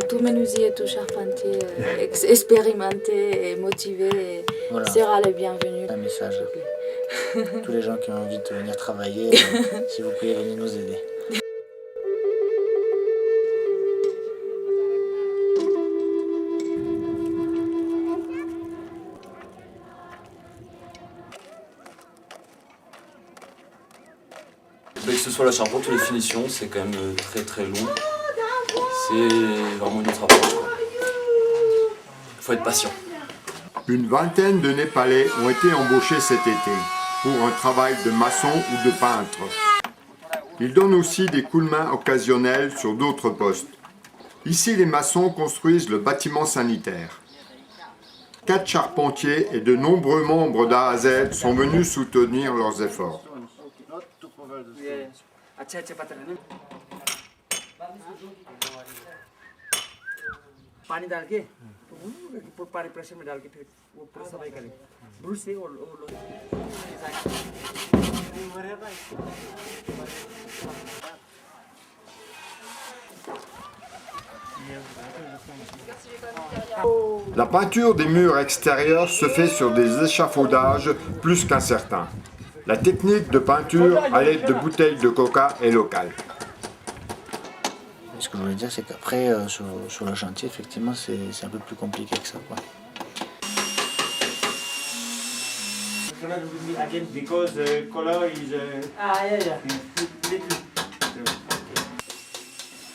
tout menuisier, tout charpentier expérimenté et motivé voilà. Sera le bienvenu. Un message. Tous les gens qui ont envie de venir travailler, s'il vous plaît, venez nous aider. Que ce soit la charpente ou les finitions, c'est quand même très long. C'est vraiment du travail. Il faut être patient. Une vingtaine de Népalais ont été embauchés cet été pour un travail de maçon ou de peintre. Ils donnent aussi des coups de main occasionnels sur d'autres postes. Ici, les maçons construisent le bâtiment sanitaire. 4 charpentiers et de nombreux membres d'A à Z sont venus soutenir leurs efforts. पानी डाल के पानी प्रेशर में डाल के फिर वो पूरा सफाई करें ब्रूस से और La peinture des murs extérieurs se fait sur des échafaudages plus qu'incertains. La technique de peinture à l'aide de bouteilles de coca est locale. Ce que je voulais dire, c'est qu'après, sur le chantier, effectivement, c'est un peu plus compliqué que ça, quoi.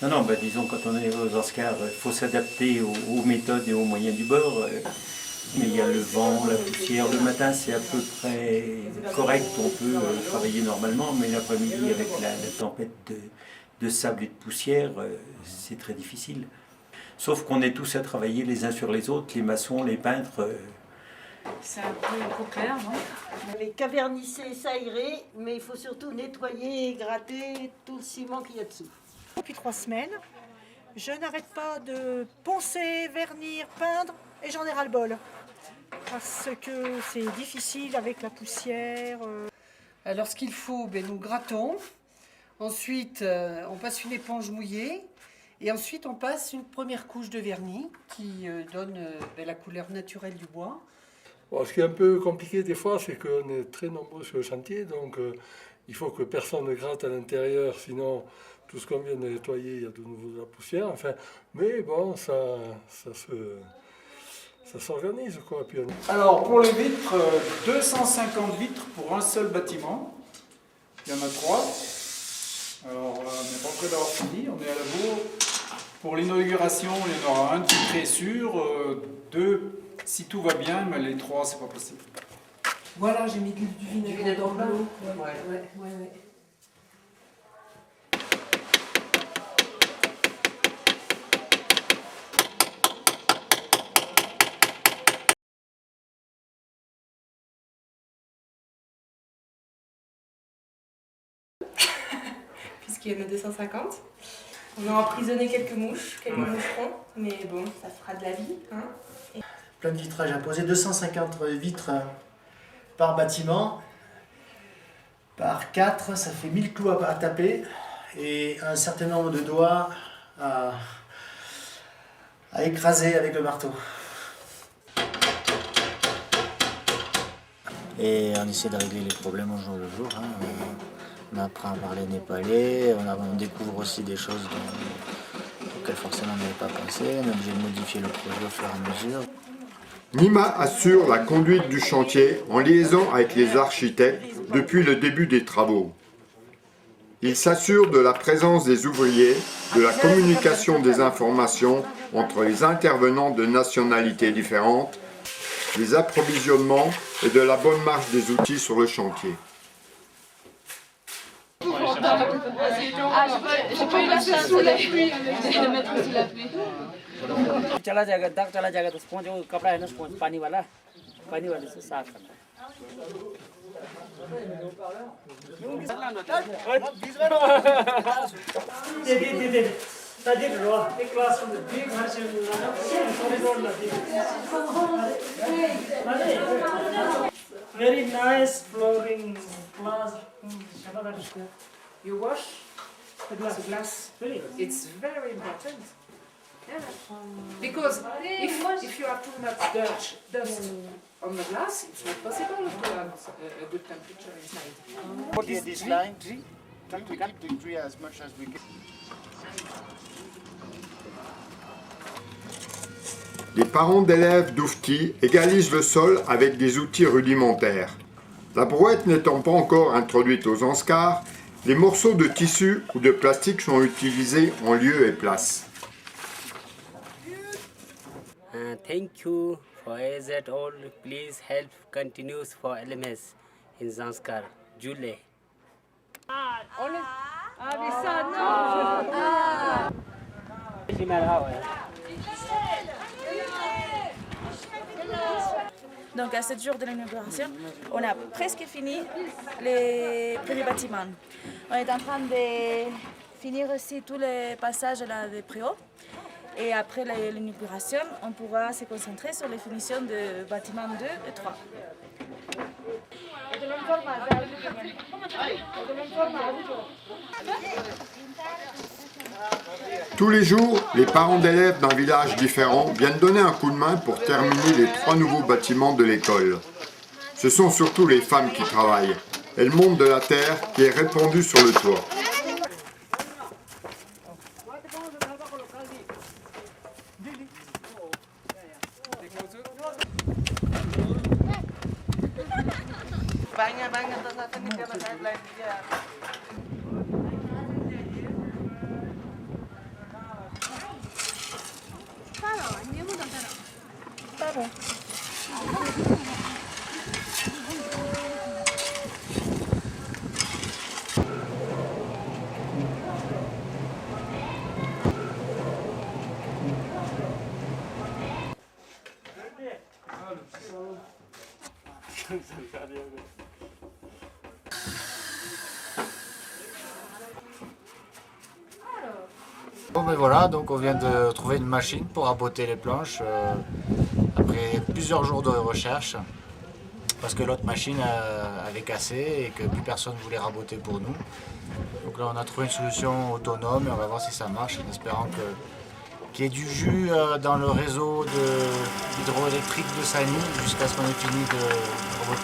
Non, disons, quand on est aux Oscars, il faut s'adapter aux méthodes et aux moyens du bord. Mais il y a le vent, la poussière. Le matin, c'est à peu près correct, on peut travailler normalement, mais l'après-midi, avec la tempête de sable et de poussière, c'est très difficile. Sauf qu'on est tous à travailler les uns sur les autres, les maçons, les peintres. C'est un peu trop clair, non? Les cavernisser, ça irait, mais il faut surtout nettoyer et gratter tout le ciment qu'il y a dessous. Depuis 3 semaines, je n'arrête pas de poncer, vernir, peindre, et j'en ai ras-le-bol. Parce que c'est difficile avec la poussière. Alors ce qu'il faut, nous grattons. Ensuite, on passe une éponge mouillée. Et ensuite, on passe une première couche de vernis qui donne la couleur naturelle du bois. Bon, ce qui est un peu compliqué des fois, c'est qu'on est très nombreux sur le chantier. Donc, il faut que personne ne gratte à l'intérieur. Sinon, tout ce qu'on vient de nettoyer, il y a de nouveau de la poussière. Enfin, mais bon, ça s'organise, quoi. Puis Alors, pour les vitres, 250 vitres pour un seul bâtiment. Il y en a 3. Alors, on n'est pas près d'avoir fini, on est à la bourre. Pour l'inauguration, il y en aura un titre est sûr, 2 si tout va bien, mais les 3, c'est pas possible. Voilà, j'ai mis du vinaigre dans l'eau. Ouais. Puisqu'il y en a 250. On a emprisonné quelques moucherons, mais bon, ça fera de la vie. Hein. Plein de vitrages imposés, 250 vitres par bâtiment. Par 4, ça fait 1000 clous à taper et un certain nombre de doigts à écraser avec le marteau. Et on essaie de régler les problèmes au jour le jour. Hein. On apprend à parler népalais, on découvre aussi des choses auxquelles forcément on n'avait pas pensé. On est obligé de modifier le projet au fur et à mesure. Nima assure la conduite du chantier en liaison avec les architectes depuis le début des travaux. Il s'assure de la présence des ouvriers, de la communication des informations entre les intervenants de nationalités différentes, des approvisionnements et de la bonne marche des outils sur le chantier. J'ai pas eu la chance de la pluie, de le mettre sous la pluie. चला जाएगा दाग चला जाएगा तो स्पॉन्ज वो कपड़ा है ना स्पॉन्ज पानी वाले से साफ करना Very nice flooring, glass. You wash the glass. Really? It's very important. Because if you have too much dust on the glass, it's not possible to have a good temperature inside. What is this line? Try to keep the tree as much as we can. Les parents d'élèves d'Oufti égalisent le sol avec des outils rudimentaires. La brouette n'étant pas encore introduite aux Anscars, les morceaux de tissu ou de plastique sont utilisés en lieu et place. Thank you for that all. Please help continues for LMS in Zanskar. Julie. Donc à 7 jours de l'inauguration, on a presque fini les premiers bâtiments. On est en train de finir aussi tous les passages là des préaux. Et après l'inauguration, on pourra se concentrer sur les finitions de bâtiments 2 et 3. Tous les jours, les parents d'élèves d'un village différent viennent donner un coup de main pour terminer les 3 nouveaux bâtiments de l'école. Ce sont surtout les femmes qui travaillent. Elles montent de la terre qui est répandue sur le toit. Bon ben voilà, donc on vient de trouver une machine pour raboter les planches après plusieurs jours de recherche parce que l'autre machine avait cassé et que plus personne ne voulait raboter pour nous. Donc là on a trouvé une solution autonome et on va voir si ça marche en espérant qu'il y ait du jus dans le réseau hydroélectrique de Sani jusqu'à ce qu'on ait fini de raboter.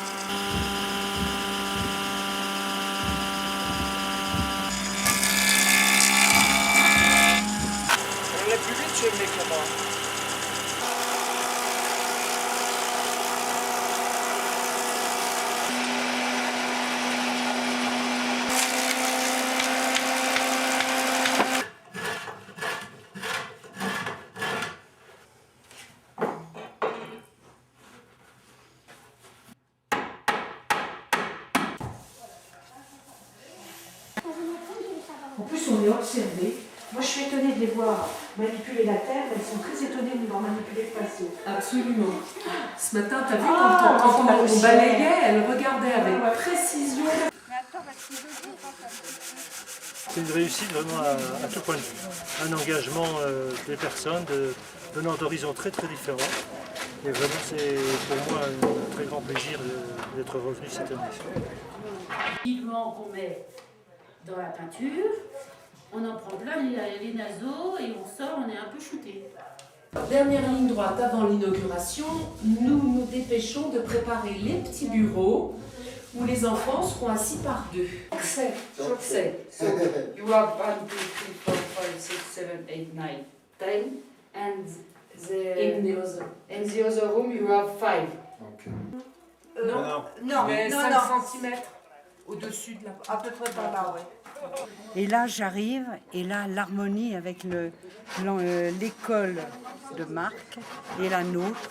En plus, on est observé. Moi, je suis étonnée de les voir manipuler la terre. Elles sont très étonnées de nous voir manipuler le pinceau. Absolument. Ce matin, tu as vu quand on balayait, elle regardait avec précision. C'est une réussite vraiment à tout point de vue. Un engagement des personnes venant d'horizons très très différents. Et vraiment, c'est pour moi un très grand plaisir d'être revenu cette année. Vivement qu'on met dans la peinture, on en prend plein les naseaux et on sort, on est un peu shooté. Dernière ligne droite avant l'inauguration, nous nous dépêchons de préparer les petits bureaux où les enfants seront assis par deux. C'est. So you have 1, 2, 3, 4, 5, 6, 7, 8, 9, 10 and in the other room you have 5. Non, 5 cm au-dessus de la... À peu près par là, oui. Et là, j'arrive, et là, l'harmonie avec l'école de Marc et la nôtre.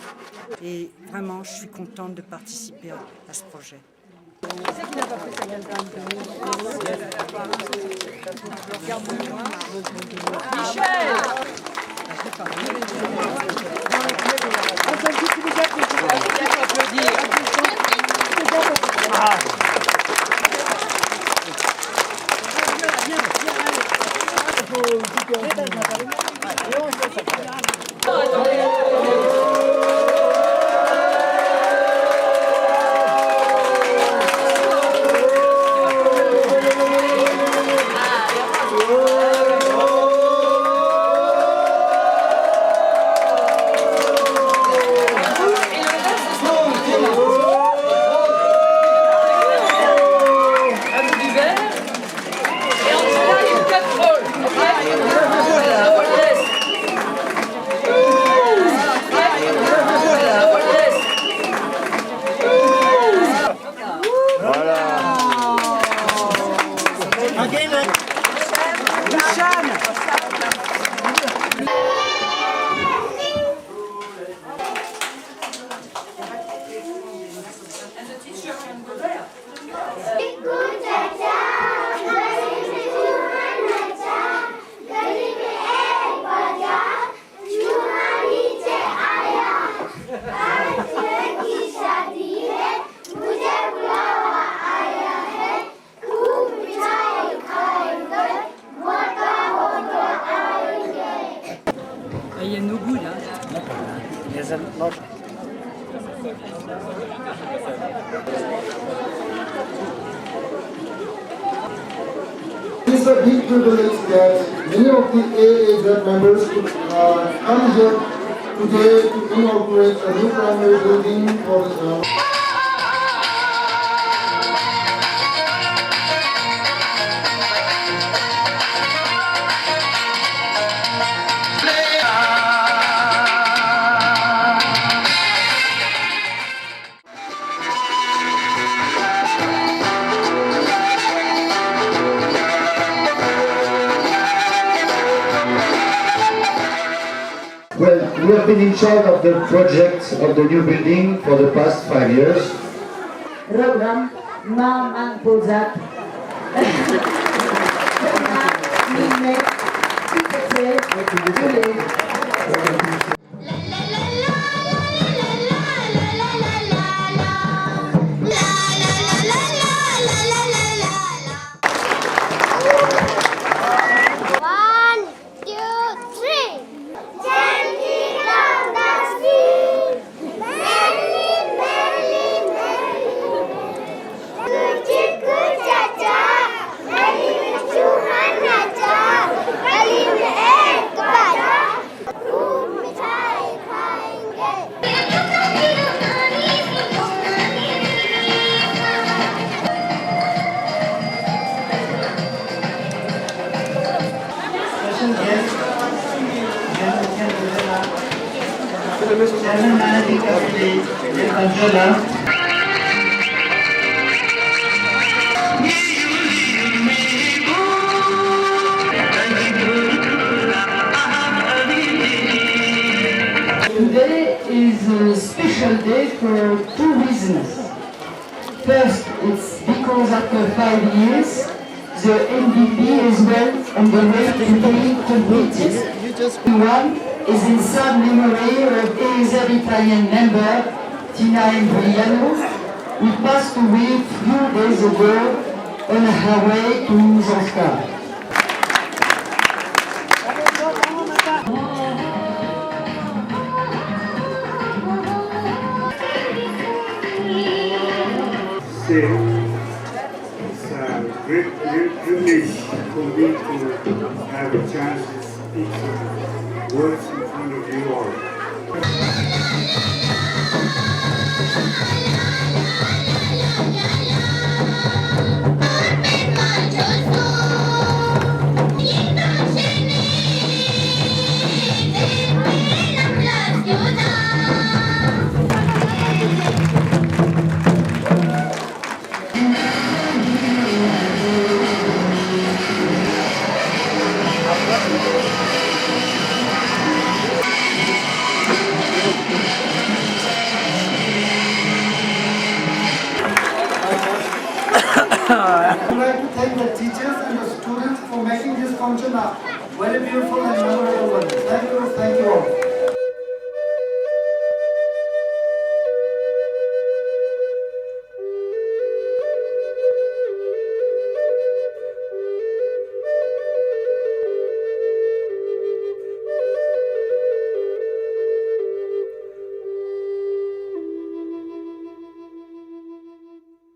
Et vraiment, je suis contente de participer à ce projet. il y a no good. Hein. It is a big privilege that many of the AAZ members could come here today to inaugurate a new primary building for the Well, we have been in charge of the project of the new building for the past 5 years. Program Maman Pozat. Today is a special day for 2 reasons. First, it's because after 5 years, the MVP is well on the way to be completed. One is in sad memory of AZ Italian member Tina Embriano, who passed away a few days ago on her way to Zanskar. It's a great privilege for me to have a chance to speak some words in front of you all. I would like to thank the teachers and the students for making this function a very beautiful and